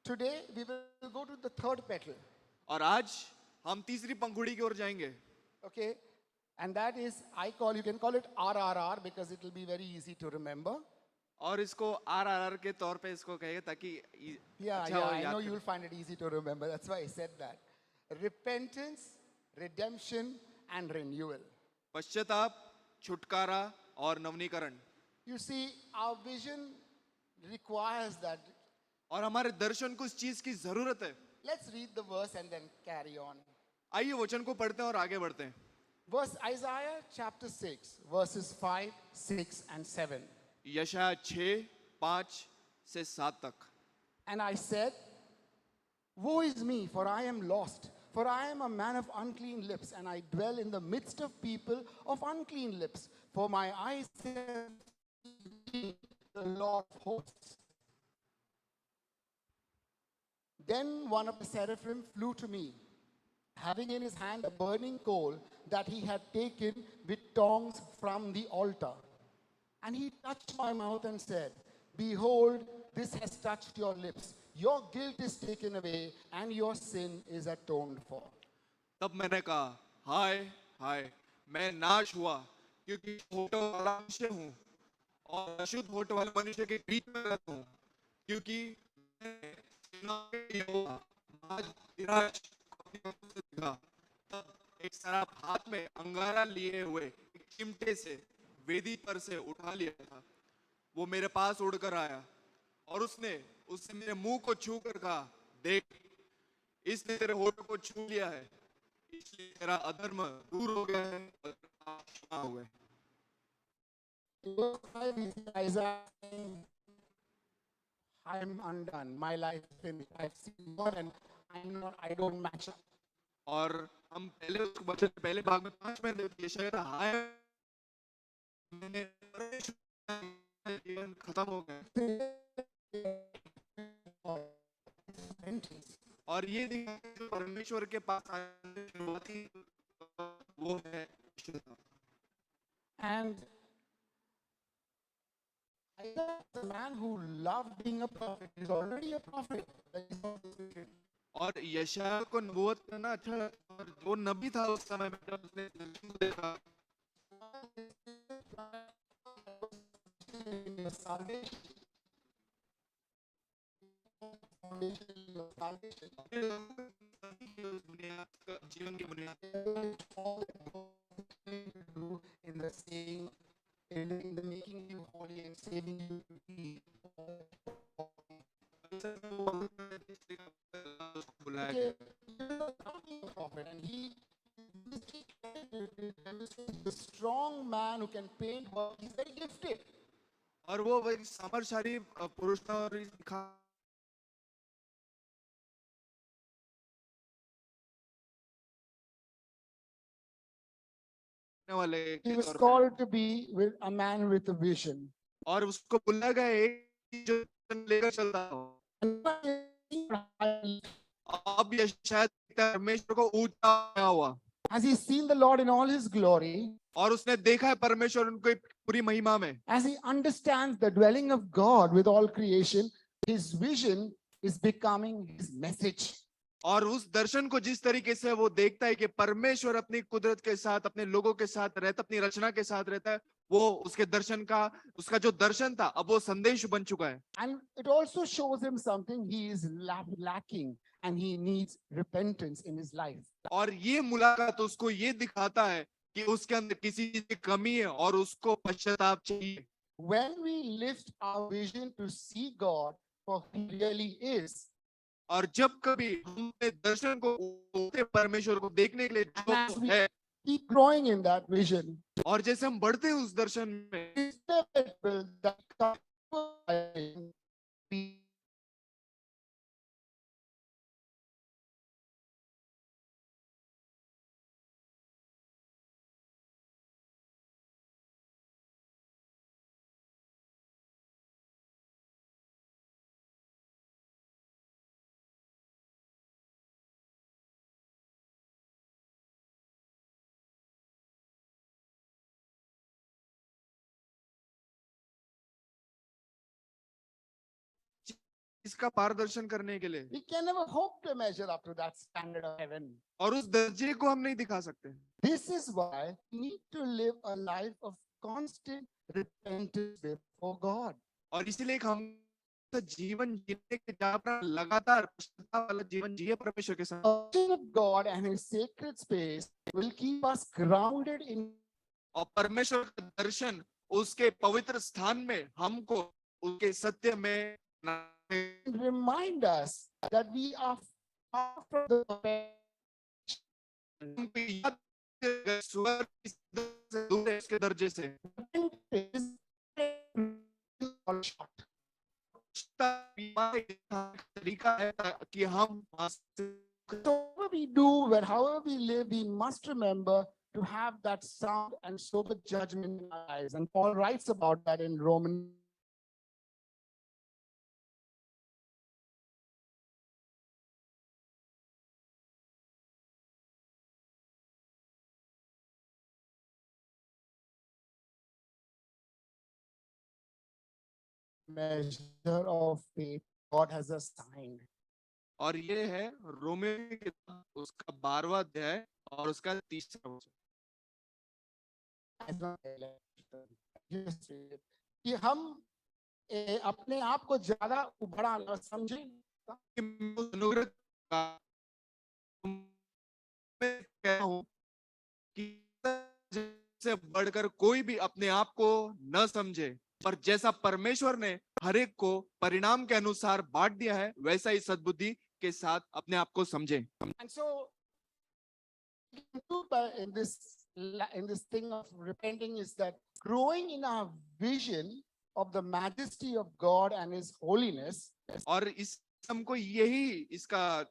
Today we will go to the third petal. और आज हम तीसरी पंखुड़ी की ओर जाएंगे. Okay, and that is, you can call it RRR because it will be very easy to remember. और इसको RRR के तौर पे इसको कहेंगे ताकि Yeah, अच्छा yeah, हो I know याद you will find it easy to remember. That's why I said that. Repentance, redemption, and renewal. पश्चाताप, छुटकारा और नवनीकरण. You see, our vision requires that. और हमारे दर्शन को इस चीज की जरूरत है. Let's read the verse and then carry on. आइए वचन को पढ़ते हैं और आगे बढ़ते हैं. Verse Isaiah chapter 6, verses 5, 6, and 7. यशायाह 6, 5 से 7 तक. And I said, woe is me, for I am lost. For I am a man of unclean lips, and I dwell in the midst of people of unclean lips. For my eyes have seen the Lord of hosts. Then one of the seraphim flew to me, having in his hand a burning coal that he had taken with tongs from the altar. And he touched my mouth and said, behold, this has touched your lips. Your guilt is taken away and your sin is atoned for. तब मैंने कहा, हाय हाय, मैं नाश हुआ, क्योंकि होठ वाला मनुष्य हूँ और अशुद्ध होठ वाले मनुष्य के बीच में रहता हूँ, क्योंकि मैंने सुना कि यहोवा आज निराश अपनी आंखों से देखा. तब एक सराफ हाथ में अंगारा लिए हुए एक चिमटे से वेदी पर से उठा लिया था. वो मेरे पास उड़कर आया और उससे मेरे मुंह को छू कर कहा, देख, इसने तेरे होठ को छू लिया है, इसलिए तेरा अधर्म दूर हो गया है और तेरे पाप क्षमा हो गए. Isaiah saying, I'm undone. My life is finished. I've seen God and I don't match up. और हम पहले उसको वचन पहले भाग में 5 में यशायाह का हाय, मैंने परमेश्वर का जीवन खत्म हो गया. और ये जो परमेश्वर के पास आने की शुरुआत थी, वो है शुद्धता. And Isaiah, the man who loved being a prophet, is already a prophet. और यशायाह को नबूवत करना अच्छा लगता, और वो नबी था उस समय में जब उसने दर्शन को देखा. जीवन की बुनियाद in the saying, in the making you holy and saving you to be. बुलाया Okay, गया. a prophet, and he the strong man who can paint work. He's very gifted. और वो वही सामर्थशाली पुरुष था और वाले He के was तौर पे. called to be with a man with a vision. और उसको बुलाया गया एक जो लेकर चलता हो. अब ये शायद परमेश्वर को ऊंचा आया हुआ, Has he seen the Lord in all his glory? और उसने देखा है परमेश्वर उनको पूरी महिमा में. As he understands the dwelling of God with all creation, his vision is becoming his message. और उस दर्शन को जिस तरीके से वो देखता है कि परमेश्वर अपनी कुदरत के साथ अपने लोगों के साथ रहता, अपनी रचना के साथ रहता है, वो उसके दर्शन का, उसका जो दर्शन था अब वो संदेश बन चुका है. And it also shows him something he is lacking and he needs repentance in his life. और ये मुलाकात उसको ये दिखाता है कि उसके अंदर किसी चीज की कमी है और उसको पश्चाताप चाहिए. When we lift our vision to see God for who he really is, और जब कभी हम अपने दर्शन को उठते परमेश्वर को देखने के लिए and as जो we है, keep growing in that vision, और जैसे हम बढ़ते हैं उस दर्शन में, it's inevitable that we इसका पारदर्शन करने के लिए, We can never hope to measure up to that standard of heaven. और उस दर्जे को हम नहीं दिखा सकते। This is why we need to live a life of constant repentance before God. और इसीलिए हम तो जीवन जीने के जहाँ पर लगातार पश्चाताप वाला जीवन जिए परमेश्वर के साथ। A vision of God and His sacred space will keep us grounded in. और परमेश्वर का दर्शन उसके पवित्र स्थान में हमको उसके सत्य में Remind us that we are far from the हमको याद दिलाएगा, स्वर्ग इस दर्जे से दूर है, इसके दर्जे से। तरीका है कि हम whatever we do, however we live, we must remember to have that sound and sober judgment in our lives. And Paul writes about that in Romans. Measure of faith God has assigned. और ये है Romeo की किताब उसका 12वां अध्याय और उसका 30वां वचन। कि हम अपने आप को ज्यादा उभरा न समझे, अनुग्रह का मैं कह रहा हूं कि से बढ़कर कोई भी अपने आप को न समझे, पर जैसा परमेश्वर ने हर एक को परिणाम के अनुसार बांट दिया है, वैसा ही सद्बुद्धि के साथ अपने आप को समझे। And so in this thing of repenting is that growing in our vision of the majesty of God and His holiness. और इस हमको यही इसका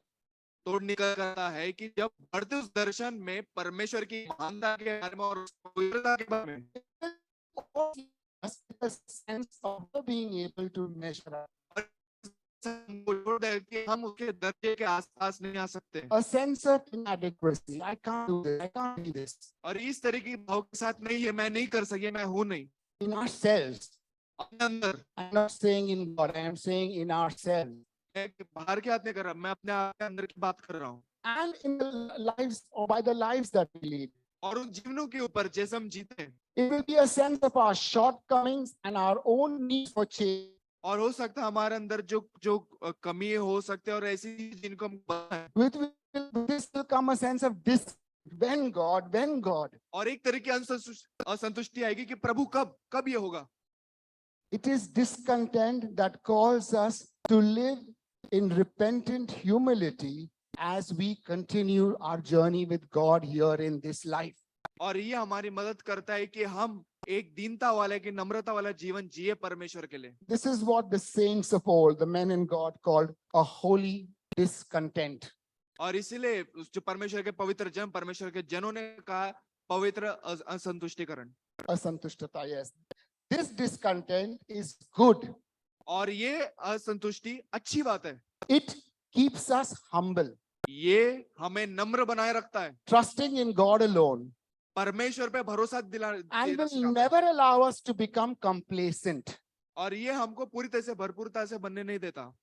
तोड़ निकल करता है कि जब बढ़ते उस दर्शन में परमेश्वर की महानता के बारे में और पवित्रता के बारे में, a sense of being able to measure up. कि हम उसके दर्जे के आसपास नहीं आ सकते। A sense of inadequacy. I can't do this. I can't do this. और इस तरह की भाव के साथ नहीं है, मैं नहीं कर सकी, मैं हूं नहीं। In ourselves. अपने अंदर। I'm not saying in God. I am saying in ourselves. मैं बाहर की बात नहीं कर रहा, मैं अपने आप के अंदर की बात कर रहा हूँ। And in the lives or by the lives that we lead. और उन जीवनों के ऊपर जैसे हम जीते हैं, it will be a sense of our shortcomings and our own need for change. और हो सकता है हमारे अंदर जो कमी हो सकते हैं और ऐसी जिनको हम with this will come a sense of this when God. और एक तरह की असंतुष्टि आएगी कि प्रभु कब ये होगा। It is discontent that calls us to live in repentant humility as we continue our journey with God here in this life. और ये हमारी मदद करता है कि हम एक दीनता वाले की नम्रता वाला जीवन जिए परमेश्वर के लिए। This is what the saints of old, the men in God, called a holy discontent. और इसीलिए जो परमेश्वर के पवित्र जन, परमेश्वर के जनों ने कहा पवित्र असंतुष्टिकरण। असंतुष्टता, yes. This discontent is good. और ये असंतुष्टि अच्छी बात है। It keeps us humble. ये हमें नम्र बनाए रखता है। Trusting in God alone. परमेश्वर पे भरोसा and will never allow us to become complacent. और ये हमको पूरी तरह से भरपूरता से बनने नहीं देता।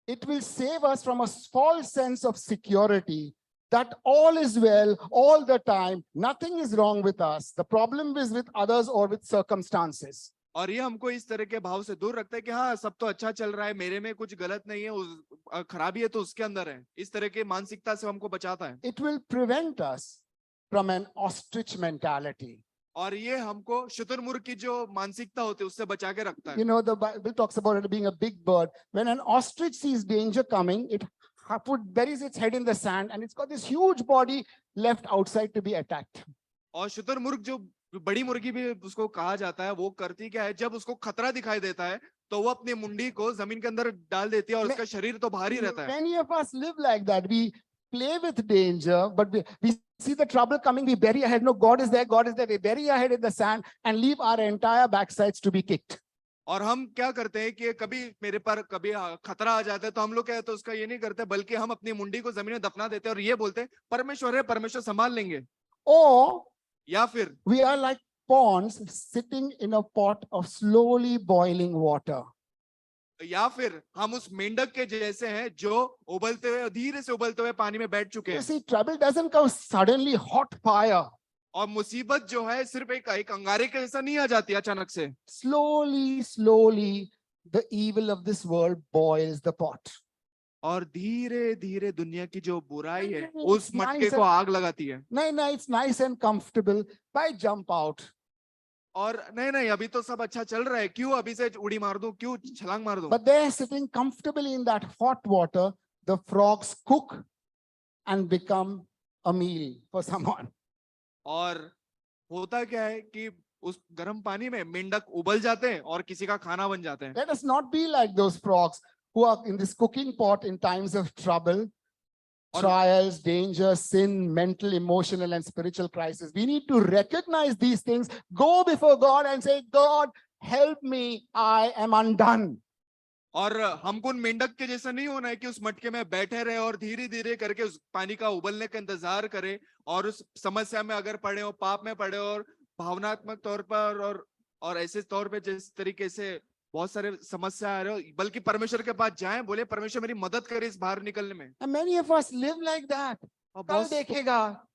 It will save us from a false sense of security that all is well all the time, nothing is wrong with us. The problem is with others or with circumstances. और ये हमको इस तरह के भाव से दूर रखता है कि हाँ सब तो अच्छा चल रहा है, मेरे में कुछ गलत नहीं है, खराबी है तो उसके अंदर है। इस तरह के मानसिकता से हमको बचाता है। It will prevent us from an ostrich mentality. और ये हमको शुतुरमुर्ग की जो मानसिकता होती है उससे बचा के रखता है। You know, the Bible talks about it being a big bird. When an ostrich sees danger coming, it buries its head in the sand and it's got this huge body left outside to be attacked. और शुतुरमुर्ग जो बड़ी मुर्गी भी उसको कहा जाता है, वो करती क्या है, जब उसको खतरा दिखाई देता है तो वो अपनी मुंडी को जमीन के अंदर डाल देती है और उसका शरीर तो बाहर ही रहता है। Many of us live like that. We play with danger, but we see the trouble coming, we bury our head. No, God is there, we bury our head in the sand and leave our entire backsides to be kicked. और हम क्या करते हैं कि कभी मेरे पर कभी खतरा आ जाता है तो हम लोग क्या है तो उसका ये नहीं करते, बल्कि हम अपनी मुंडी को जमीन में दफना देते हैं और ये बोलते हैं परमेश्वर है, परमेश्वर संभाल लेंगे। Or या फिर we are like pawns sitting in a pot of slowly boiling water. या फिर हम उस मेंढक के जैसे हैं जो उबलते हुए धीरे से उबलते हुए पानी में बैठ चुके You हैं। see, trouble doesn't come suddenly, hot fire. और मुसीबत जो है सिर्फ एक अंगारे के जैसा नहीं आ जाती अचानक से। Slowly, slowly, the evil of this world boils the pot. और धीरे धीरे दुनिया की जो बुराई है नहीं, उस it's मटके nice को and- आग लगाती है। No, it's nice and comfortable. Why jump out? और नहीं अभी तो सब अच्छा चल रहा है, क्यों अभी से उड़ी मार दूं, क्यों छलांग मार दूं। But they're sitting comfortably in that hot water. The frogs cook and become a meal for someone. और होता क्या है कि उस गर्म पानी में मेंढक उबल जाते हैं और किसी का खाना बन जाते हैं। Let us not be like those frogs who are in this cooking pot in times of trouble, trials, danger, sin, mental, emotional, and spiritual crisis. We need to recognize these things, go before God and say, God, help me, I am undone. और हमको उन मेंढक के जैसा नहीं होना है कि उस मटके में बैठे रहे और धीरे धीरे करके उस पानी का उबलने का इंतजार करें और उस समस्या में अगर पड़े हो, पाप में पड़े हो और भावनात्मक तौर पर और ऐसे तौर पे जिस तरीके से बहुत सारे समस्या आ रहे हो, बल्कि परमेश्वर के पास जाएं, बोले परमेश्वर मेरी मदद करे इस बाहर निकलने में। And many of us live like that. और कल देखेगा,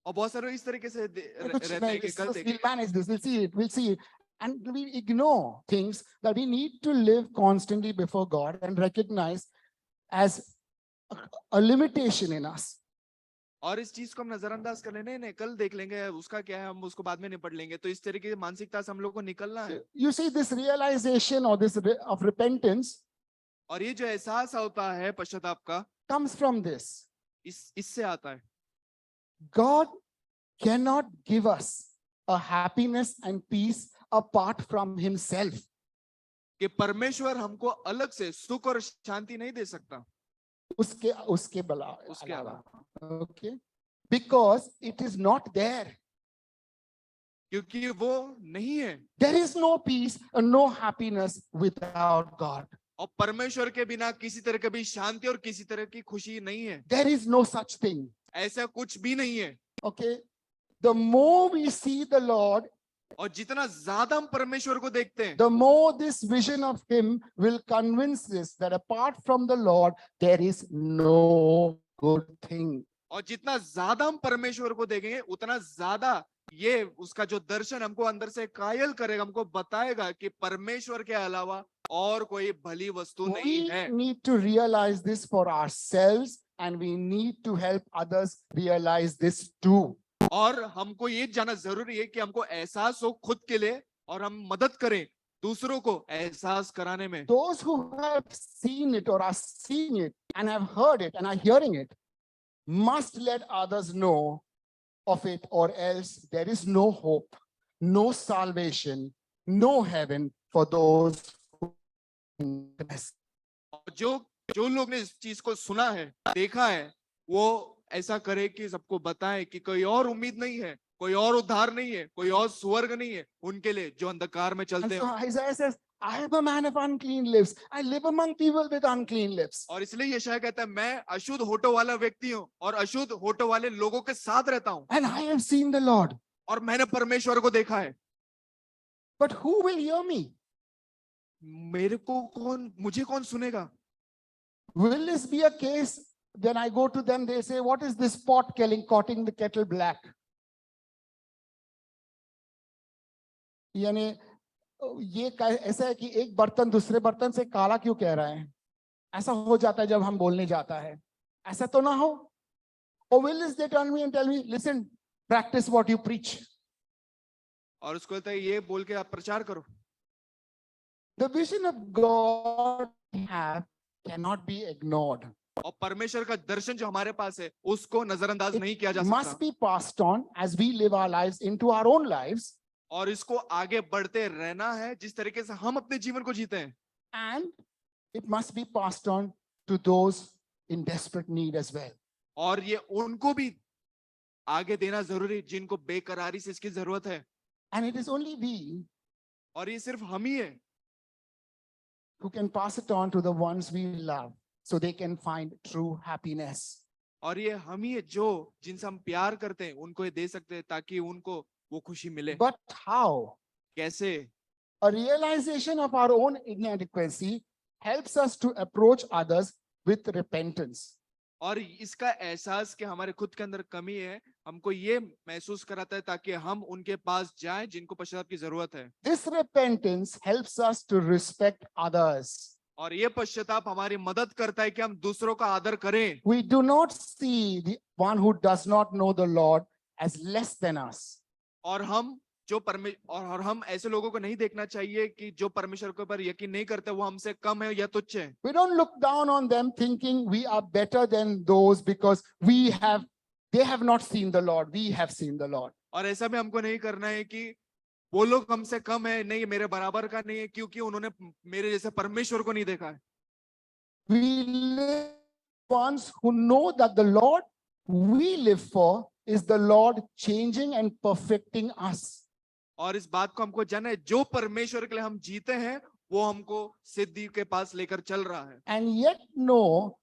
बहुत सारे इस तरीके से कुछ रहते हैं कि कल we'll देखेंगे। manage this, we'll see it. And we ignore things that we need to live constantly before God and recognize as a limitation in us. और इस चीज को हम नजरअंदाज कर लेने, नहीं कल देख लेंगे, उसका क्या है, हम उसको बाद में निपट लेंगे। तो इस तरीके की मानसिकता से हम लोग को निकलना है। You see, this realization or this of repentance और ये जो एहसास होता है पश्चाताप का, comes from this. इससे आता है। God cannot give us a happiness and peace apart from himself. कि परमेश्वर हमको अलग से सुख और शांति नहीं दे सकता उसके अलावा। Okay, because it is not there. क्योंकि वो नहीं है। There is no peace and no happiness without God. और परमेश्वर के बिना किसी तरह की भी शांति और किसी तरह की खुशी नहीं है। There is no such thing. ऐसा कुछ भी नहीं है। Okay, the more we see the Lord, और जितना ज्यादा हम परमेश्वर को देखते हैं, the more this vision of him will convince us that apart from the Lord there is no good thing. और जितना ज्यादा हम परमेश्वर को देखेंगे उतना ज्यादा ये उसका जो दर्शन हमको अंदर से कायल करेगा, हमको बताएगा कि परमेश्वर के अलावा और कोई भली वस्तु नहीं We है। need to realize this for ourselves and we need to help others realize this too. और हमको ये जानना जरूरी है कि हमको एहसास हो खुद के लिए और हम मदद करें दूसरों को एहसास कराने में। Those who have seen it or are seeing it and have heard it and are hearing it must let others know of it, or else there is no hope, no salvation, no heaven for those who confess. जो जो लोग ने इस चीज को सुना है, देखा है, वो ऐसा करे कि सबको बताए कि कोई और उम्मीद नहीं है, कोई और उद्धार नहीं है, कोई और स्वर्ग नहीं है उनके लिए जो अंधकार में And चलते so हैं। Isaiah says, I am a man of unclean lips. I live among people with unclean lips. और इसलिए यशायाह कहता है मैं अशुद्ध होठों वाला व्यक्ति हूँ और अशुद्ध होठों वाले लोगों के साथ रहता हूँ। And I have seen the Lord. और मैंने परमेश्वर को देखा है। But who will hear me? मुझे कौन सुनेगा? Will this be a case when I go to them, they say, what is this pot cutting the kettle black? यानी ये ऐसा है कि एक बर्तन दूसरे बर्तन से काला क्यों कह रहा है? ऐसा हो जाता है जब हम बोलने जाता है। ऐसा तो ना हो। Or will they turn me and tell me, listen, practice what you preach. और उसको कहता है ये बोल के आप प्रचार करो। The vision of God we have cannot be ignored. और परमेश्वर का दर्शन जो हमारे पास है उसको नजरअंदाज नहीं किया जा It must सकता। be passed on as we live our lives into our own lives. और इसको आगे बढ़ते रहना है जिस तरीके से हम अपने जीवन को जीते हैं। And it must be passed on to those in desperate need as well. और ये उनको भी आगे देना जरूरी जिनको बेकरारी से इसकी जरूरत है। And it is only we और ये सिर्फ हम ही है who can pass it on to the ones we love so they can find true happiness. और ये हम ही है जो जिनसे हम प्यार करते हैं उनको ये दे सकते हैं ताकि उनको वो खुशी मिले। But how? कैसे? A realization of our own inadequacy helps us to approach others with repentance. और इसका एहसास कि हमारे खुद के अंदर कमी है हमको ये महसूस कराता है ताकि हम उनके पास जाएं जिनको पश्चाताप की जरूरत है। This repentance helps us to respect others. और ये पश्चाताप हमारी मदद करता है कि हम दूसरों का आदर करें। We do not see the one who does not know the Lord as less than us. और हम ऐसे लोगों को नहीं देखना चाहिए कि जो परमेश्वर के ऊपर यकीन नहीं करते वो हमसे कम है या तुच्छ है। We don't look down on them thinking we are better than those because they have not seen the Lord, we have seen the Lord. और ऐसा भी हमको नहीं करना है कि वो लोग हमसे कम है, नहीं मेरे बराबर का नहीं है क्योंकि उन्होंने मेरे जैसे परमेश्वर को नहीं देखा है। We live ones who know that the Lord we live for is the Lord changing and perfecting us. और इस बात को हमको जानना है जो परमेश्वर के लिए हम जीते हैं वो हमको सिद्धि के पास लेकर चल रहा है। And yet know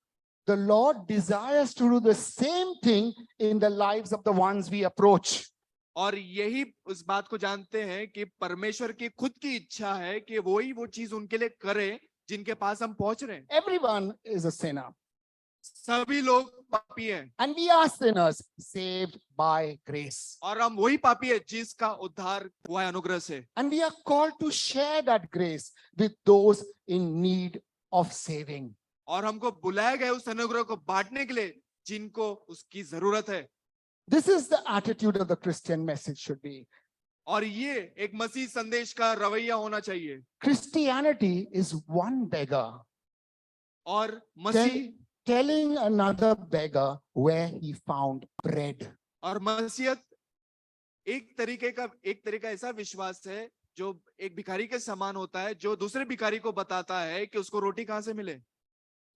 the Lord desires to do the same thing in the lives of the ones we approach. और यही उस बात को जानते हैं कि परमेश्वर की खुद की इच्छा है कि वो चीज उनके लिए करे जिनके पास हम पहुंच रहे हैं। Everyone is a sinner. सभी लोग पापी हैं। And we are sinners saved by grace. और हम वही पापी है जिसका उद्धार हुआ है अनुग्रह से। And we are called to share that grace with those in need of saving. और हमको बुलाया गया उस अनुग्रह को बांटने के लिए जिनको उसकी जरूरत है। This is the attitude of the Christian message should be. और ये एक मसीह संदेश का रवैया होना चाहिए। Christianity is one beggar और मसीह telling another beggar where he found bread. और मसीहत एक तरीका ऐसा विश्वास है जो एक भिखारी के समान होता है जो दूसरे भिखारी को बताता है कि उसको रोटी कहाँ से मिले।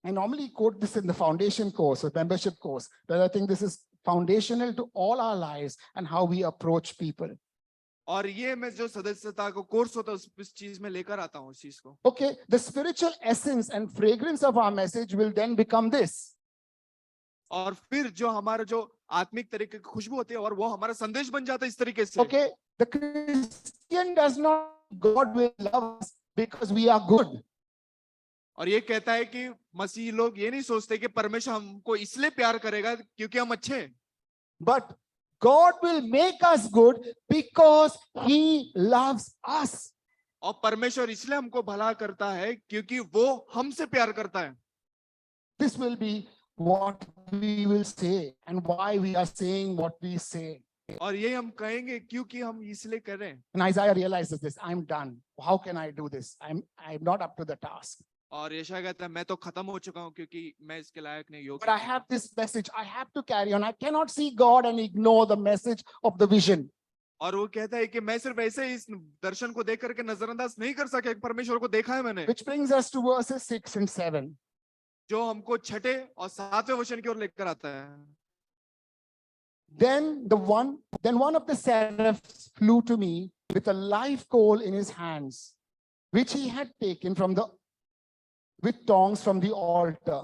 I normally quote this in the foundation course or membership course, but I think this is foundational to all our lives and how we approach people. और ये मैं जो सदस्यता को कोर्स होता है उस चीज में लेकर आता हूँ उस चीज को। Okay, the spiritual essence and fragrance of our message will then become this. और फिर जो हमारा जो आत्मिक तरीके की खुशबू होती है और वो हमारा संदेश बन जाता है इस तरीके से। Okay, the Christian does not God will love us because we are good. और ये कहता है कि मसीह लोग ये नहीं सोचते कि परमेश्वर हमको इसलिए प्यार करेगा क्योंकि हम अच्छे हैं। But God will make us good because He loves us. और परमेश्वर इसलिए हमको भला करता है क्योंकि वो हमसे प्यार करता है। This will be what we will say and why we are saying what we say. और ये हम कहेंगे क्योंकि हम इसलिए कर रहे हैं। And Isaiah realizes this. I'm done. How can I do this? I'm not up to the task. और यशायाह कहता है मैं तो खत्म हो चुका हूँ क्योंकि मैं इसके लायक नहीं योग्य। But I have this message. I have to carry on. I cannot see God and ignore the message of the vision. और वो कहता है कि मैं सिर्फ ऐसे इस दर्शन को देख करके नजरअंदाज नहीं कर सके, परमेश्वर को देखा है मैंने। Which brings us to verses 6 and 7. जो हमको 6 और 7वें वचन की ओर लेकर आता है। Then one of the seraphs flew to me with a live coal in his hands, which he had taken with tongs from the altar.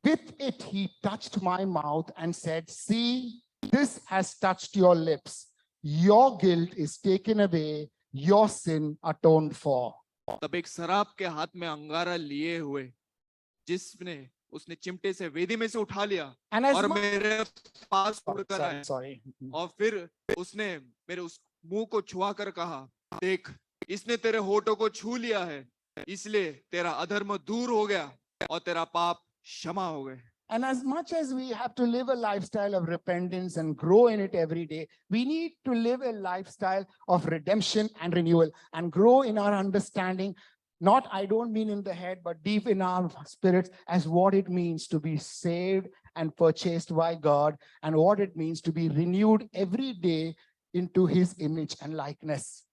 With it he touched my mouth and said, "See, this has touched your lips. Your guilt is taken away, your sin atoned for." तब एक सराप के हाथ में अंगारा लिए हुए जिसने उसने चिमटे से वेदी में से उठा लिया और मेरे पास उड़कर आया और फिर उसने मेरे उस मुंह को छुआ कर कहा, देख इसने तेरे होठों को छू लिया है, इसलिए तेरा अधर्म दूर हो गया और तेरा पाप क्षमा हो गए। And as much as we have to live a lifestyle of repentance and grow in it every day, we need to live a lifestyle of redemption and renewal and grow in our understanding. Not, I don't mean in the head, but deep in our spirits as what it means to be saved and purchased by God and what it means to be renewed every day into His image and likeness.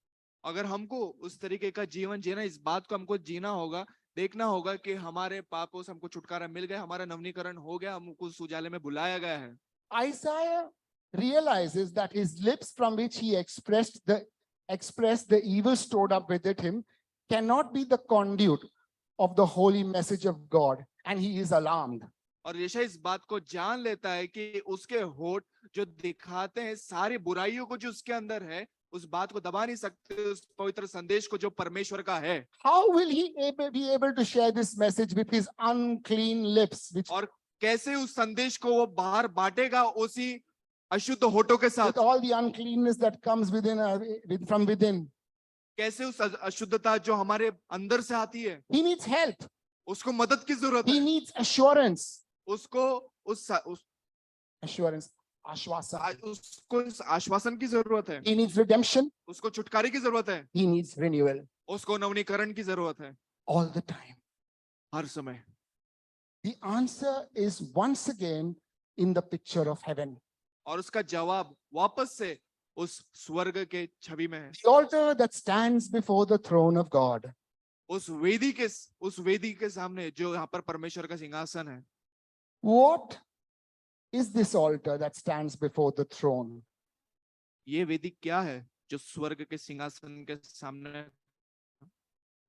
अगर हमको उस तरीके का जीवन जीना, इस बात को हमको जीना होगा, देखना होगा कि हमारे पापों से हमको छुटकारा मिल गया, हमारा नवीनीकरण हो गया, हमको उस उजाले में बुलाया गया है। Isaiah realizes that his lips from which he expressed the evil stored up within him cannot be the conduit of the holy message of God, and he is alarmed. और यशायाह इस बात को जान लेता है कि उसके होठ जो दिखाते हैं सारी बुराइयों को जो उसके अंदर है, उस बात को दबा नहीं सकते, उस पवित्र संदेश को जो परमेश्वर का है। How will he be able to share this message with his unclean lips, which और कैसे उस संदेश को वो बाहर बांटेगा उसी अशुद्ध होठों के with साथ? all the uncleanness that comes from within? कैसे उस अशुद्धता जो हमारे अंदर से आती है, He needs help. उसको मदद की जरूरत He है, needs assurance. उसको Assurance. Ashwasa. उसको इस आश्वासन की जरूरत है, He needs redemption. उसको छुटकारे की जरूरत है, He needs renewal उसको नवीनीकरण की जरूरत है all the time. हर समय। The answer is once again in the picture of heaven. और उसका जवाब वापस से उस स्वर्ग के छवि में है, The altar that stands before the throne of God. उस वेदी के सामने जो यहाँ पर परमेश्वर का सिंहासन है। What is this altar that stands before the throne? ये वेदी क्या है जो स्वर्ग के सिंहासन के सामने?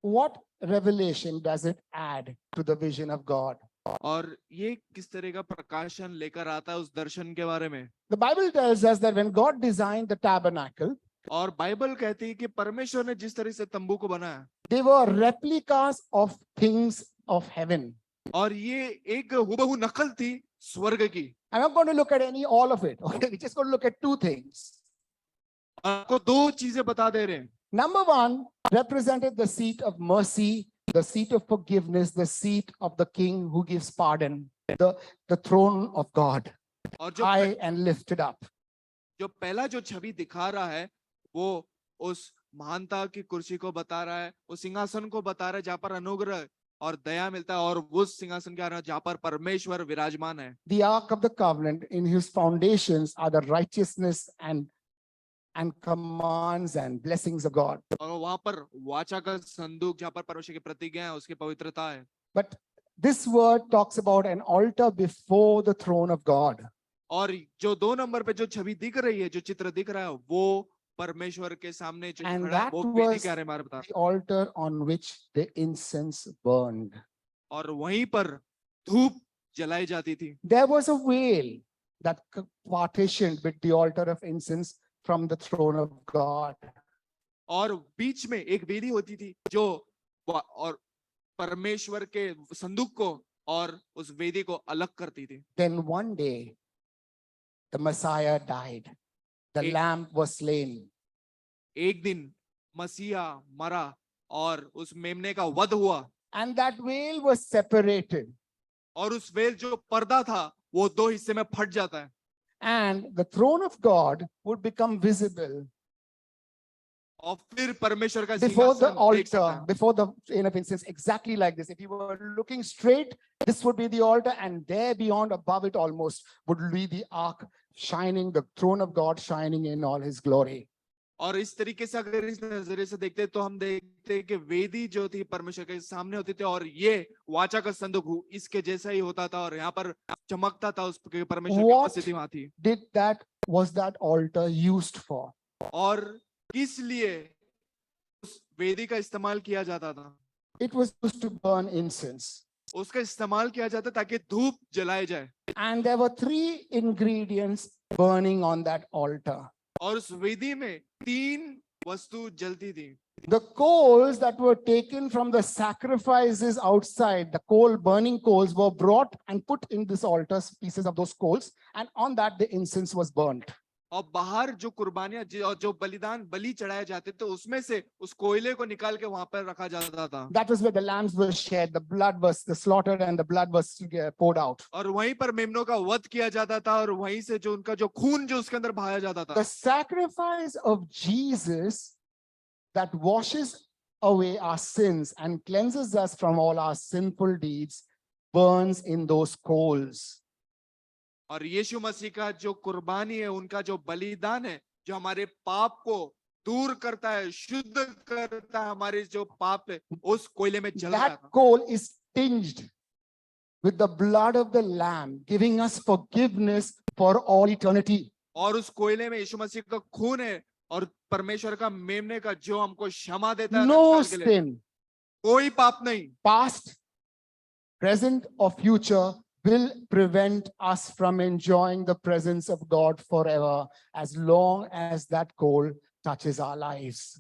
What revelation does it add to the vision of God? और ये किस तरह का प्रकाशन लेकर आता है उस दर्शन के बारे में? The Bible tells us that when God designed the tabernacle, और बाइबल कहती है कि परमेश्वर ने जिस तरह से तंबू को बनाया, they were replicas of things of heaven. और ये एक हुबहू नकल थी स्वर्ग की। I'm not going to look at all of it. Okay, we're just going to look at two things. आपको दो चीजें बता दे रहे हैं। Number one represented the seat of mercy, the seat of forgiveness, the seat of the king who gives pardon, the throne of God, और जो high and lifted up. पहला जो छवि दिखा रहा है वो उस महानता की कुर्सी को बता रहा है, उस सिंहासन को बता रहा है जहाँ पर अनुग्रह और दया मिलता है, और उस सिंहासन के आगे जहाँ पर परमेश्वर विराजमान है। The Ark of the Covenant, in whose foundations are the righteousness and commands and blessings of God. और वहां पर वाचा का संदूक जहाँ पर परमेश्वर की प्रतिज्ञा है, उसकी पवित्रता है। But this word talks about an altar before the throne of God. और जो 2 नंबर पे जो छवि दिख रही है, जो चित्र दिख रहा है, वो परमेश्वर के सामने जो And खड़ा है, that वो वेदी was के बारे में बता। the altar on which the incense burned. और वहीं पर धूप जलाई जाती थी। There was a veil that partitioned with the altar of incense from the throne of God. और बीच में एक वेदी होती थी जो और परमेश्वर के संदूक को और उस वेदी को अलग करती थी। Then one day the Messiah died. The lamb was slain. एक दिन मसीहा मरा और उस मेमने का वध हुआ। And that veil was separated. और उस वेल जो पर्दा था वो 2 हिस्से में फट जाता है। And the throne of God would become visible और फिर परमेश्वर का before the सिंहासन देख सकता altar, है। before the flame of incense, exactly like this. If you were looking straight, this would be the altar, and there beyond, above it almost, would be the ark shining, the throne of God shining in all his glory. और इस तरीके से अगर इस नजरिए से देखते तो हम देखते हैं कि वेदी जो थी परमेश्वर के सामने होती थी, और ये वाचा का संदूक इसके जैसा ही होता था, और यहाँ पर चमकता था उस परमेश्वर की What उपस्थिति वहां थी। was that altar used for? और किस लिए उस वेदी का इस्तेमाल किया जाता था? It was used to burn incense. उसका इस्तेमाल किया जाता ताकि धूप जलाए जाए। And there were 3 ingredients burning on that altar. और उस वेदी में 3 वस्तु जलती थी। The coals that were taken from the sacrifices outside, the burning coals were brought and put in this altar, pieces of those coals, and on that the incense was burnt. और बाहर जो कुर्बानियां और जो बलि चढ़ाए जाते थे उसमें से उस कोयले को निकाल के वहां पर रखा जाता था। That was where the lambs were shed, the blood was slaughtered, and the blood was poured out. और वहीं पर मेमनों का वध किया जाता था, और वहीं से जो उनका जो खून जो उसके अंदर बहाया जाता था। The sacrifice of Jesus that washes away our sins and cleanses us from all our sinful deeds burns in those coals. और यीशु मसीह का जो कुर्बानी है, उनका जो बलिदान है, जो हमारे पाप को दूर करता है, शुद्ध करता है, हमारे जो पाप है उस कोयले में जल रहा That था। coal is tinged with the blood of the lamb, giving us forgiveness for all eternity. और उस कोयले में यीशु मसीह का खून है और परमेश्वर का मेमने का जो हमको क्षमा देता है। No sin, कोई पाप नहीं, past, present or future, will prevent us from enjoying the presence of God forever, as long as that coal touches our lives.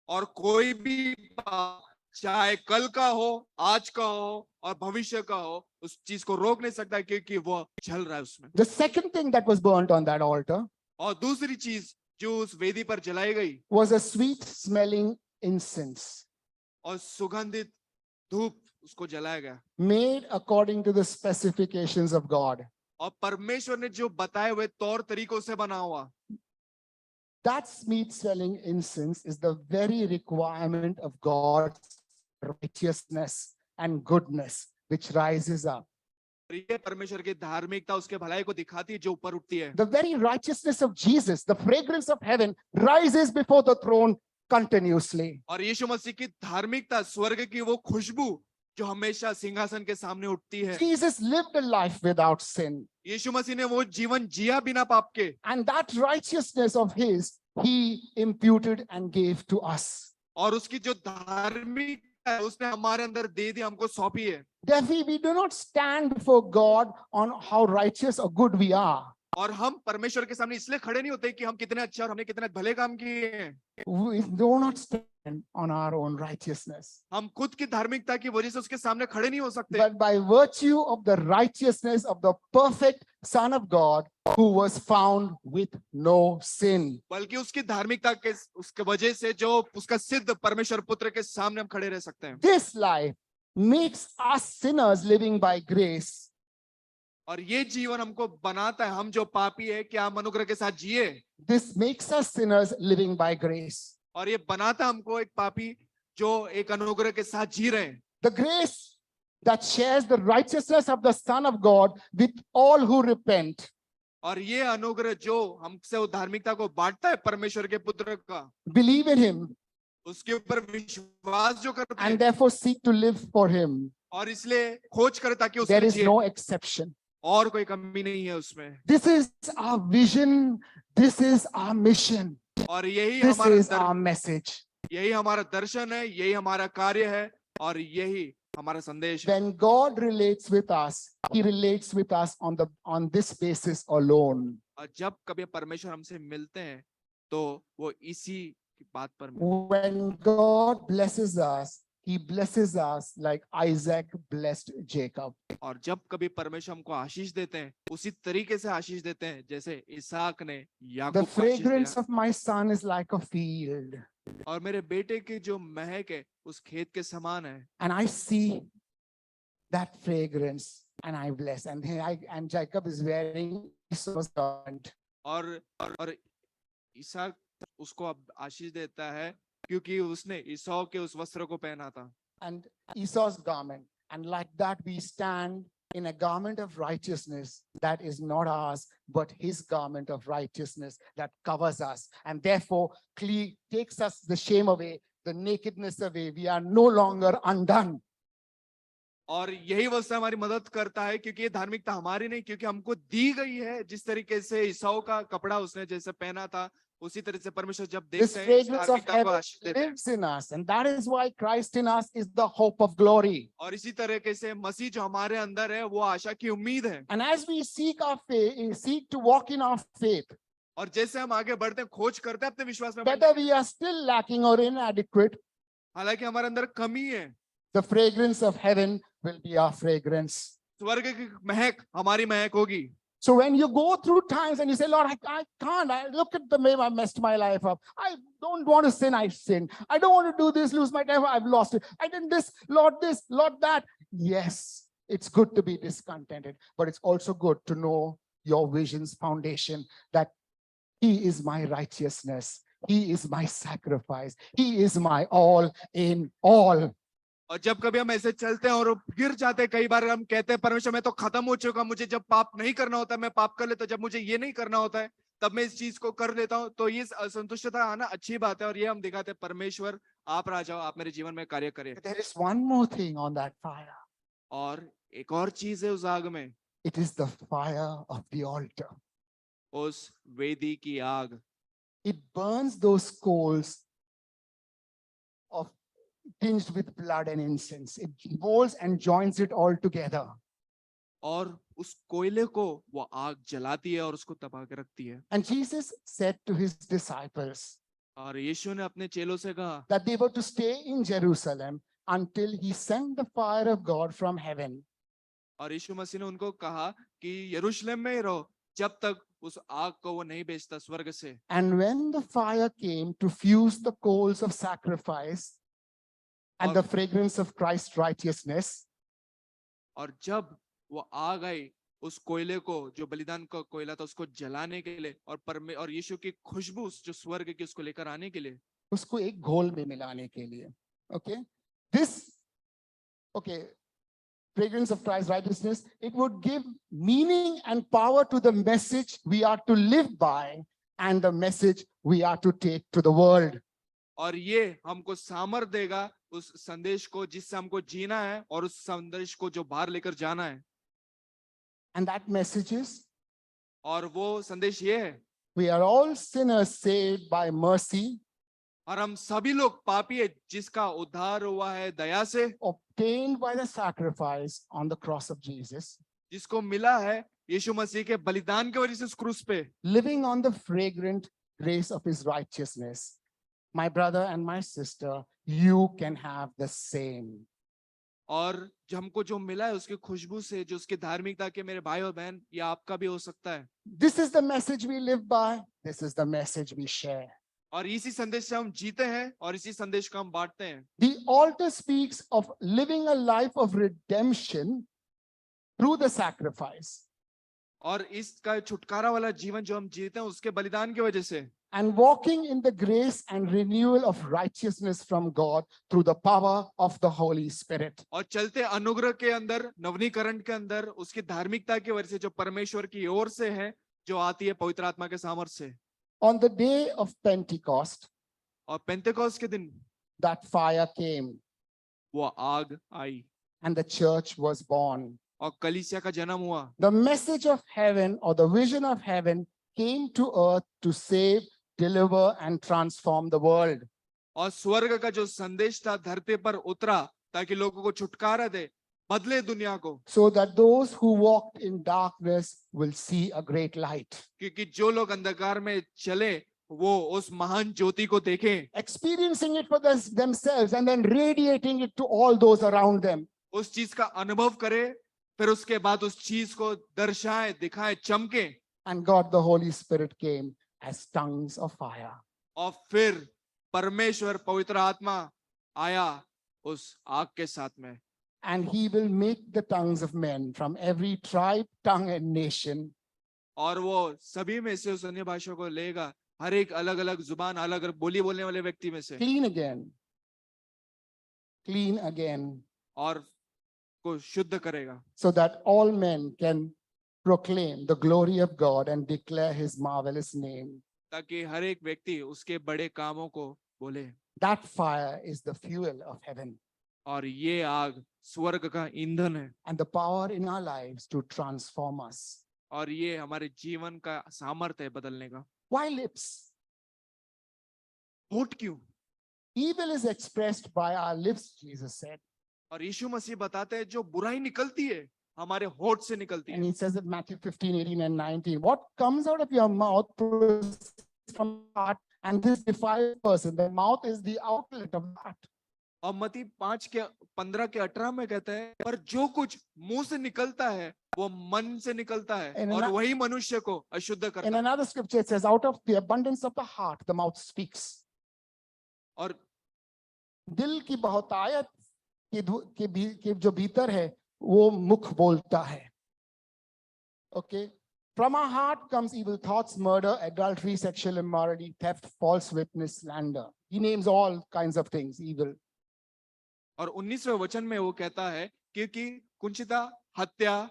और कोई भी पाप, चाहे कल का हो, आज का हो और भविष्य का हो, उस चीज को रोक नहीं सकता क्योंकि वो चल रहा है उसमें। The second thing that was burnt on that altar और दूसरी चीज जो उस वेदी पर जलाई गई was a sweet smelling incense और सुगंधित धूप उसको जलाया गया, made according to the specifications of God. और परमेश्वर ने जो बताए हुए तौर तरीकों से बना हुआ। That sweet smelling incense is the very requirement of God's righteousness and goodness, which rises up. और ये परमेश्वर की धार्मिकता, उसके भलाई को दिखाती है जो ऊपर उठती है। The very righteousness of Jesus, the fragrance of heaven, rises before the throne continuously. और यीशु मसीह की धार्मिकता, स्वर्ग की वो खुशबू जो हमेशा सिंहासन के सामने उठती है। Jesus lived a life without sin. यीशु मसीह ने वो जीवन जिया बिना पाप के, And that righteousness of his, he imputed and gave to us. और उसकी जो धार्मिकता है उसने हमारे अंदर दे दी, हमको सौंपी है। Therefore, we do not stand before God on how righteous or good we are. और हम परमेश्वर के सामने इसलिए खड़े नहीं होते कि हम कितने अच्छे और हमने कितने भले काम किए हैं। We do not stand on our own righteousness. हम खुद की धार्मिकता की वजह से उसके सामने खड़े नहीं हो सकते, But by virtue of the righteousness of the perfect Son of God, who was found with no sin. बल्कि उसकी धार्मिकता के उसके वजह से जो उसका सिद्ध परमेश्वर पुत्र के सामने हम खड़े रह सकते हैं। This life makes us sinners living by grace. और ये जीवन हमको बनाता है, हम जो पापी है क्या हम अनुग्रह के साथ जिए, This makes us sinners living by grace. और ये बनाता है हमको एक पापी जो एक अनुग्रह के साथ जी रहे हैं। The grace that shares the righteousness of the Son of God with all who repent. और ये अनुग्रह जो हमसे वो धार्मिकता को बांटता है परमेश्वर के पुत्र का, Believe in him उसके ऊपर विश्वास जो करते and हैं therefore seek to live for him. और इसलिए खोज करे ताकि There उसमें is जिए, no exception. और कोई कमी नहीं है उसमें। This is our vision. This is our mission. और यही This हमारा is our message. यही हमारा दर्शन है, यही हमारा कार्य है और यही हमारा संदेश है। When God relates with us, he relates with us on this basis alone. और जब कभी परमेश्वर हमसे मिलते हैं तो वो इसी की बात पर मिलते हैं। When God blesses us, he blesses us like Isaac blessed Jacob. और जब कभी परमेश्वर हमको आशीष देते हैं उसी तरीके से आशीष देते हैं जैसे इसहाक ने याकूब The को आशीष fragrance दिया। of my son is like a field. और मेरे बेटे की जो महक है उस खेत के समान है। And I see that fragrance and I bless. And Jacob is wearing Esau's garment. और इसहाक उसको अब आशीष देता है क्योंकि उसने ईसौ के उस वस्त्र को पहना था। And Esau's garment. And like that, we stand in a garment of righteousness that is not ours, but his garment of righteousness that covers us. And therefore, takes us the shame away, the nakedness away. We are no longer undone. और यही वस्त्र हमारी मदद करता है क्योंकि ये धार्मिकता हमारी नहीं, क्योंकि हमको दी गई है। जिस तरीके से ईसाऊ का कपड़ा उसने जैसे पहना था उसी तरह से परमेश्वर जब This देखते हैं इस fragrance of धार्मिकता को heaven आशीष देते हैं। lives in us, and that is why Christ in us is the hope of glory. और इसी तरीके से मसीह जो हमारे अंदर है वो आशा की उम्मीद है। And as we seek to walk in our faith, और जैसे हम आगे बढ़ते हैं, खोज करते हैं अपने विश्वास में, whether we are still lacking or inadequate, हालांकि हमारे अंदर कमी है, the fragrance of heaven will be our fragrance. स्वर्ग की महक हमारी महक होगी। So when you go through times and you say, Lord, I can't, look at the way I messed my life up. I don't want to sin, I sin. I don't want to do this, lose my time, I've lost it. I did this, Lord that. Yes, it's good to be discontented, but it's also good to know your vision's foundation, that he is my righteousness. He is my sacrifice. He is my all in all. और जब कभी हम ऐसे चलते हैं और गिर जाते हैं, कई बार हम कहते हैं परमेश्वर मैं तो खत्म हो चुका, मुझे जब पाप नहीं करना होता मैं पाप कर लेता हूं, जब मुझे ये नहीं करना होता है तब मैं इस चीज को कर लेता हूं। तो ये असंतुष्टता आना अच्छी बात है और ये हम दिखाते हैं परमेश्वर आप राजा हो, आप मेरे जीवन में कार्य करें। There is one more thing on that fire. और एक और चीज है उस आग में, It is the fire of the altar. उस वेदी की आग। It burns those coals of tinged with blood and incense. It molds and joins it all together. और उस कोयले को वो आग जलाती है और उसको तपा के रखती है। And Jesus said to his disciples, और यीशु ने अपने चेलों से कहा that they were to stay in Jerusalem until he sent the fire of God from heaven. और यीशु मसीह ने उनको कहा कि यरूशलेम में ही रहो जब तक उस आग को वो नहीं भेजता स्वर्ग से। And when the fire came to fuse the coals of sacrifice and the fragrance of Christ's righteousness, और जब वो आग आई उस कोयले को, जो बलिदान का कोयला था, उसको जलाने के लिए, और यीशु की खुशबू जो स्वर्ग की उसको लेकर आने के लिए, उसको एक घोल में मिलाने के लिए. Okay, this, okay, fragrance of Christ's righteousness, it would give meaning and power to the message we are to live by and the message we are to take to the world. और ये हमको सामर्थ देगा उस संदेश को जिससे हमको जीना है और उस संदेश को जो बाहर लेकर जाना है। And that message is, और वो संदेश ये है, we are all sinners saved by mercy, और हम सभी लोग पापी है जिसका उद्धार हुआ है दया से, obtained by the sacrifice on the cross of Jesus, जिसको मिला है यीशु मसीह के बलिदान के वजह से उस क्रूस पे, living on the fragrant grace of his righteousness. My brother and my sister, you can have the same. और जो हमको जो मिला है उसकी खुशबू से, जो उसकी धार्मिकता के, मेरे भाई और बहन, ये आपका भी हो सकता है। This is the message we live by. This is the message we share. और इसी संदेश से हम जीते हैं और इसी संदेश को हम बांटते हैं। The altar speaks of living a life of redemption through the sacrifice और इसका छुटकारा वाला जीवन जो हम जीते हैं उसके बलिदान की वजह से, and walking in the grace and renewal of righteousness from God through the power of the Holy Spirit. और चलते अनुग्रह के अंदर, नवनीकरण के अंदर, उसकी धार्मिकता की वजह से जो परमेश्वर की ओर से है, जो आती है पवित्र आत्मा के सामर्थ्य से। On the day of Pentecost, और पेंतेकोस्त के दिन that fire came वो आग आई and the church was born. और कलीसिया का जन्म हुआ। The message of heaven or the vision of heaven came to earth to save, deliver, and transform the world. और स्वर्ग का जो संदेश था धरती पर उतरा ताकि लोगों को छुटकारा दे, बदले दुनिया को, So that those who walked in darkness will see a great light. क्योंकि जो लोग अंधकार में चले वो उस महान ज्योति को देखें, Experiencing it for themselves and then radiating it to all those around them. उस चीज का अनुभव करे, फिर उसके बाद उस चीज को दर्शाए, दिखाए, चमके। And God the Holy Spirit came as tongues of fire. और फिर परमेश्वर पवित्र आत्मा आया उस आग के साथ में, And he will make the tongues of men from every tribe, tongue, and nation और वो सभी में से उस अन्य भाषा को लेगा, हर एक अलग अलग जुबान, अलग अलग बोली बोलने वाले व्यक्ति में से, clean again, और को शुद्ध करेगा, so that all men can proclaim the glory of God and declare his marvelous name. ताकि हर एक व्यक्ति उसके बड़े कामों को बोले। That fire is the fuel of heaven और ये आग स्वर्ग का ईंधन है, and the power in our lives to transform us. और ये हमारे जीवन का सामर्थ्य है बदलने का। Why lips? होठ क्यों? Evil is expressed by our lips, Jesus said. और यीशु मसीह बताते हैं जो बुराई निकलती है हमारे होठ से निकलती And है। he says in Matthew 15, 18, and 19, what comes out of your mouth proceeds from the heart, and this defiles a person. The mouth is the outlet of the heart. और मत्ती 5 के 15 के 18 में कहते हैं, पर जो कुछ मुंह से निकलता है वो मन से निकलता है And और ano- वही मनुष्य को अशुद्ध करता In है। another scripture, it says, out of the abundance of the heart, the mouth speaks. और दिल की बहुतायत के जो भीतर है वो मुख बोलता है. Okay, from our heart comes evil thoughts, murder, adultery, sexual immorality, theft, false witness, slander. He names all kinds of things evil. और 19वें वचन में वो कहता है, क्योंकि कुंचिता, हत्या,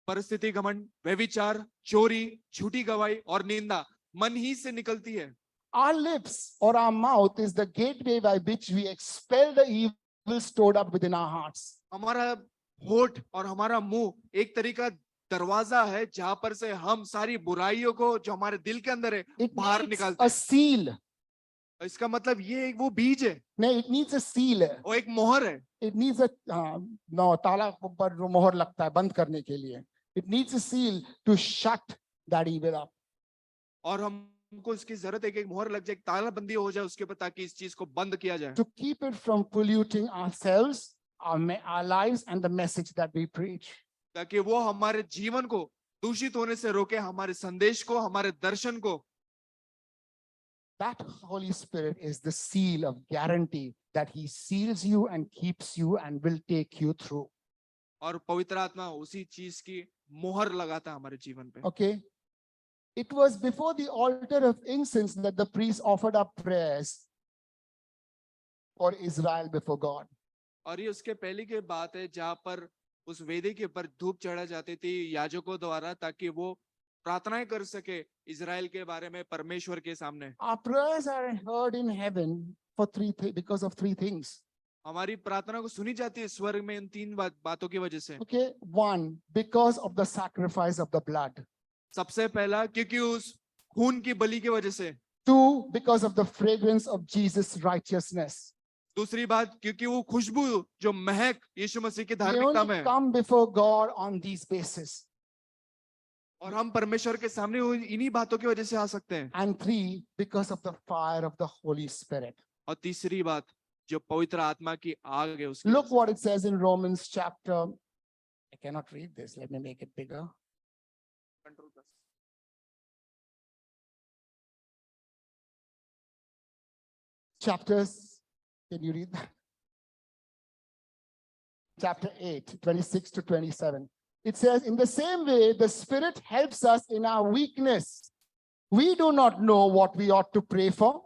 परिस्थिति घमंड, व्यभिचार, चोरी, झूठी गवाही और निंदा मन ही से निकलती है। Our lips or our mouth is the gateway by which we expel the evil stored up within our hearts. हमारा होठ और हमारा मुंह एक तरीका दरवाजा है जहां पर से हम सारी बुराइयों को जो हमारे दिल के अंदर है It बाहर needs निकालते a हैं। seal. इसका मतलब ये एक वो बीज है, No, it needs a seal. वो एक मोहर है। It needs a no, ताला पर जो मोहर लगता है बंद करने के लिए. It needs a seal to shut that evil up. और हम हमको इसकी जरूरत है कि एक मोहर लग जाए, एक तालाबंदी हो जाए उसके ऊपर, ताकि इस चीज को बंद किया जाए, to keep it from polluting ourselves, our lives, and the message that we preach. ताकि वो हमारे जीवन को दूषित होने से रोके, हमारे संदेश को, हमारे दर्शन को। That Holy Spirit is the seal of guarantee that He seals you and keeps you and will take you through. और पवित्र आत्मा उसी चीज की मोहर लगाता है हमारे जीवन पे। Okay? It was before the altar of incense that the priests offered up prayers for Israel before God. और ये उसके पहले की बात है जहाँ पर उस वेदी के ऊपर धूप चढ़ा जाती थी याजकों द्वारा, ताकि वो प्रार्थनाएं कर सके इजराइल के बारे में परमेश्वर के सामने। Our prayers are heard in heaven for because of three things. हमारी प्रार्थना को सुनी जाती है स्वर्ग में इन तीन बातों की वजह से। Okay, one, because of the sacrifice of the blood. सबसे पहला क्योंकि उस खून की बलि की वजह से। Two, because of the fragrance of Jesus' righteousness. दूसरी बात क्योंकि वो खुशबू जो महक यीशु मसीह की We धार्मिकता only में। come before God on these bases. और हम परमेश्वर के सामने इन्हीं बातों की वजह से आ सकते हैं। And three, because of the फire of the Holy Spirit. और तीसरी बात जो पवित्र आत्मा की आग है उसकी। Look what it says in Romans chapter. I cannot read this. Let me make it bigger. Chapters, can you read that? Chapter 8, 26 to 27. It says, in the same way, the Spirit helps us in our weakness. We do not know what we ought to pray for,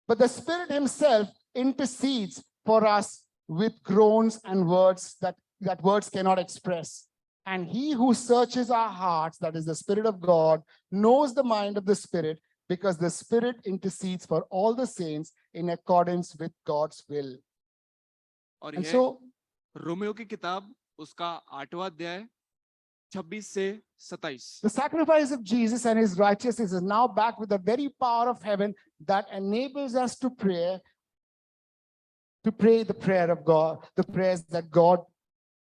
but the Spirit Himself intercedes for us with groans and words that words cannot express. And He who searches our hearts, that is the Spirit of God, knows the mind of the Spirit, because the Spirit intercedes for all the saints in accordance with God's will. और And ये so, Romeo की किताब उसका 8वां अध्याय 26 से 27। the sacrifice of Jesus and His righteousness is now back with the very power of heaven that enables us to pray the prayer of God, the prayers that God,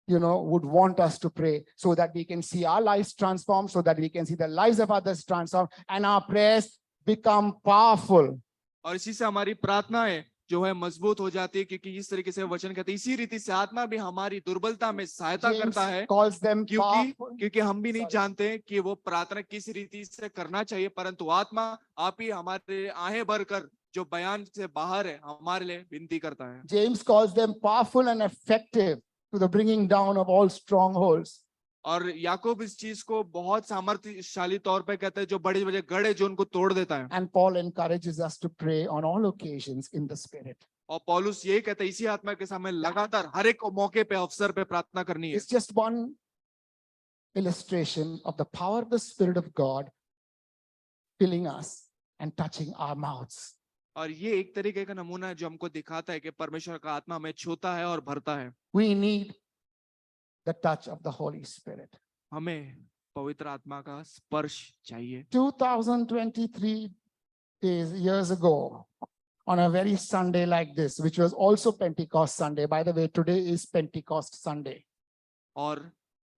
would want us to pray, so that we can see our lives transformed, so that we can see the lives of others transformed, and our prayers become powerful. और इसी से हमारी प्रार्थनाएं जो है मजबूत हो जाती है, क्योंकि इस तरीके से वचन कहते हैं इसी रीति से आत्मा भी हमारी दुर्बलता में सहायता James करता है। calls them powerful. क्योंकि हम भी नहीं Sorry. जानते कि वो प्रार्थना किस रीति से करना चाहिए, परंतु आत्मा आप ही हमारे आहें भरकर जो बयान से बाहर है हमारे लिए विनती करता है। James calls them powerful and effective to the bringing down of all strongholds. और याकूब इस चीज को बहुत सामर्थ्यशाली तौर पे कहते हैं, जो बड़े बड़े गढ़ है जो उनको तोड़ देता है। And Paul encourages us to pray on all occasions in the Spirit. और पौलुस यही कहते हैं इसी आत्मा के सामने लगातार हर एक मौके पे अवसर पे प्रार्थना करनी है। It's just one illustration of the power of the Spirit of God filling us and touching our mouths. और ये एक तरीके का नमूना है जो हमको दिखाता है कि परमेश्वर का आत्मा हमें छूता है और भरता है। We need the touch of the Holy Spirit. हमें पवित्र आत्मा का स्पर्श चाहिए। 2023 years ago, on a very Sunday like this, which was also Pentecost Sunday. By the way, today is Pentecost Sunday. और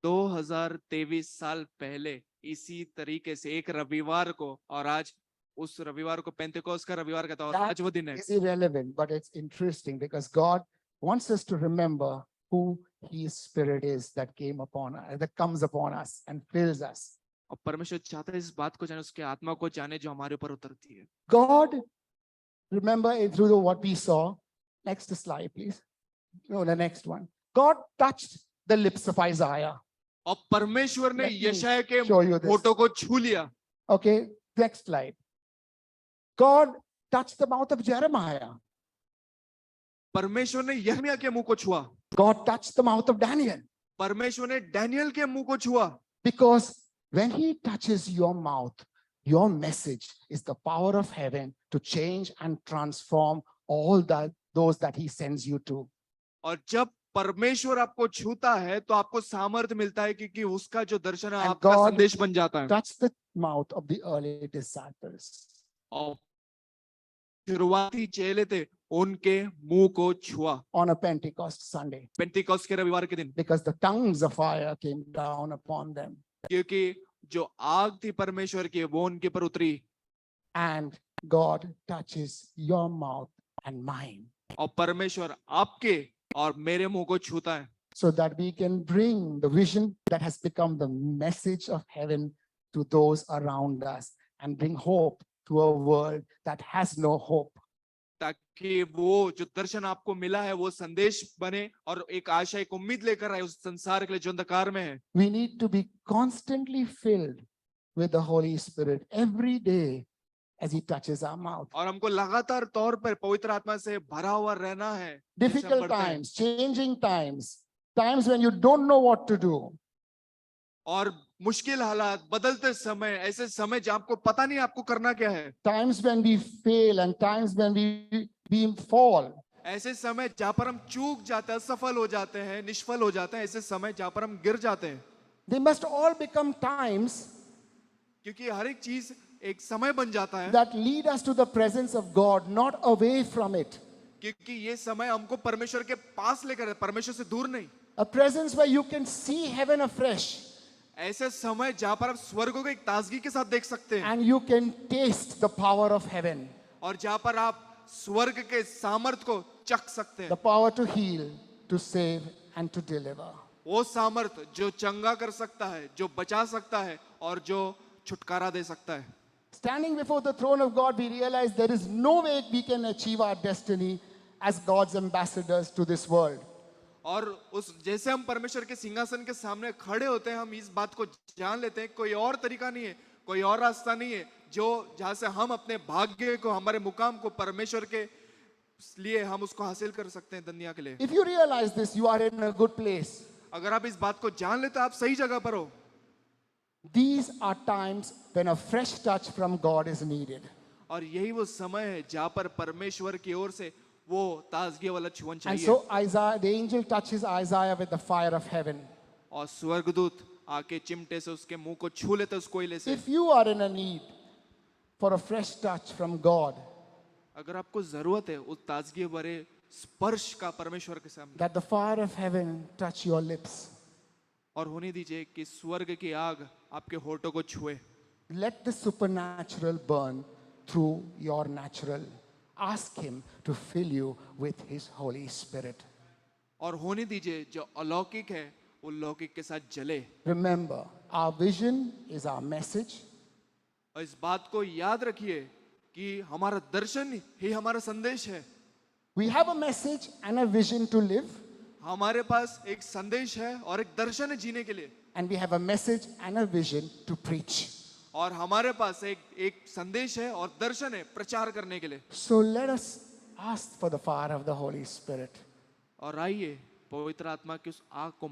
2023 साल पहले इसी तरीके से एक रविवार को, और आज उस रविवार को पेंटेकोस्ट का रविवार कहता है, और आज वो दिन है। It's irrelevant, but it's interesting because God wants us to remember who His Spirit is that came upon us, that comes upon us and fills us. और परमेश्वर चाहता है इस बात को जाने, उसके आत्मा को जाने जो हमारे ऊपर उतरती है। God, remember through what we saw. Next slide, please. No, the next one. God touched the lips of Isaiah. और परमेश्वर ने Let me यशायाह के show you this. होठों को छू लिया। Okay, next slide. God touched the mouth of Jeremiah. परमेश्वर ने यिर्मयाह के मुंह को छुआ। God touched the mouth of Daniel. परमेश्वर ने डैनियल के मुंह को छुआ। Because when He touches your mouth, your message is the power of heaven to change and transform all those that He sends you to. और जब परमेश्वर आपको छूता है तो आपको सामर्थ्य मिलता है, क्योंकि उसका जो दर्शन है आपका God संदेश बन जाता है। Touch the mouth of the early disciples. और शुरुआती चेले थे उनके मुंह को छुआ On a Pentecost Sunday, Pentecost के रविवार के दिन, because the tongues of fire came down upon them. क्योंकि जो आग थी परमेश्वर की वो उनके पर उतरी। and God touches your mouth and mine, और परमेश्वर आपके और मेरे मुंह को छूता है, so that we can bring the vision that has become the message of heaven to those around us and bring hope to a world that has no hope. ताकि वो जो दर्शन आपको मिला है वो संदेश बने और एक आशा, एक उम्मीद लेकर आए उस संसार के लिए जो अंधकार में है। We need to be constantly filled with the Holy Spirit every day as He touches our mouth. और हमको लगातार तौर पर पवित्र आत्मा से भरा हुआ रहना है। जैसे हम Difficult बढ़ते हैं। times, changing times, times when you don't know what to do. और मुश्किल हालात, बदलते समय, ऐसे समय जहां आपको पता नहीं आपको करना क्या है, Times when we fail and times when we fall. ऐसे समय जहां पर हम चूक जाते हैं, असफल हो जाते हैं, निष्फल हो जाते हैं, ऐसे समय जहां पर हम गिर जाते हैं, They must all become times क्योंकि हर एक चीज एक समय बन जाता है, that lead us to the presence of God, not away from it. क्योंकि ये समय हमको परमेश्वर के पास लेकर, परमेश्वर से दूर नहीं। A presence where you can see heaven afresh ऐसे समय जहां पर आप स्वर्ग को एक ताजगी के साथ देख सकते हैं and you can taste the power of heaven, और जहां पर आप स्वर्ग के सामर्थ को चख सकते the हैं, power to heal, to save, and to deliver. वो सामर्थ जो चंगा कर सकता है, जो बचा सकता है और जो छुटकारा दे सकता है। Standing before the throne of God, we realize there is no way we can achieve our destiny as God's ambassadors to this world. और उस जैसे हम परमेश्वर के सिंहासन के सामने खड़े होते हैं, हम इस बात को जान लेते हैं कोई और तरीका नहीं है, कोई और रास्ता नहीं है जो जहां से हम अपने भाग्य को, हमारे मुकाम को परमेश्वर के लिए हम उसको हासिल कर सकते हैं दुनिया के लिए। If you realize this, you are in a good place. अगर आप इस बात को जान लेते, आप सही जगह पर हो। These are times when a fresh touch from God is needed. और यही वो समय है जहां पर परमेश्वर की ओर से वो ताजगी वाला छुअन And चाहिए। so Isaiah, the angel touches Isaiah with the fire of heaven. और स्वर्गदूत आके चिमटे से उसके मुंह को छू लेते, उस कोयले से। If you are in a need for a fresh touch from God, अगर आपको जरूरत है उस ताजगी भरे स्पर्श का परमेश्वर के सामने, that the fire of heaven touch your lips, और होने दीजिए कि स्वर्ग की आग आपके होठों को छुए। let the supernatural burn through your natural. Ask Him to fill you with His Holy Spirit. और होने दीजिए जो अलौकिक है वो लौकिक के साथ जले। Remember, our vision is our message. और इस बात को याद रखिए कि हमारा दर्शन ही हमारा संदेश है। We have a message and a vision to live, हमारे पास एक संदेश है और एक दर्शन है जीने के लिए, and we have a message and a vision to preach. और हमारे पास एक संदेश है और दर्शन है प्रचार करने के लिए। So let us ask for the fire of the Holy Spirit. और आइए पवित्र आत्मा की उस आग को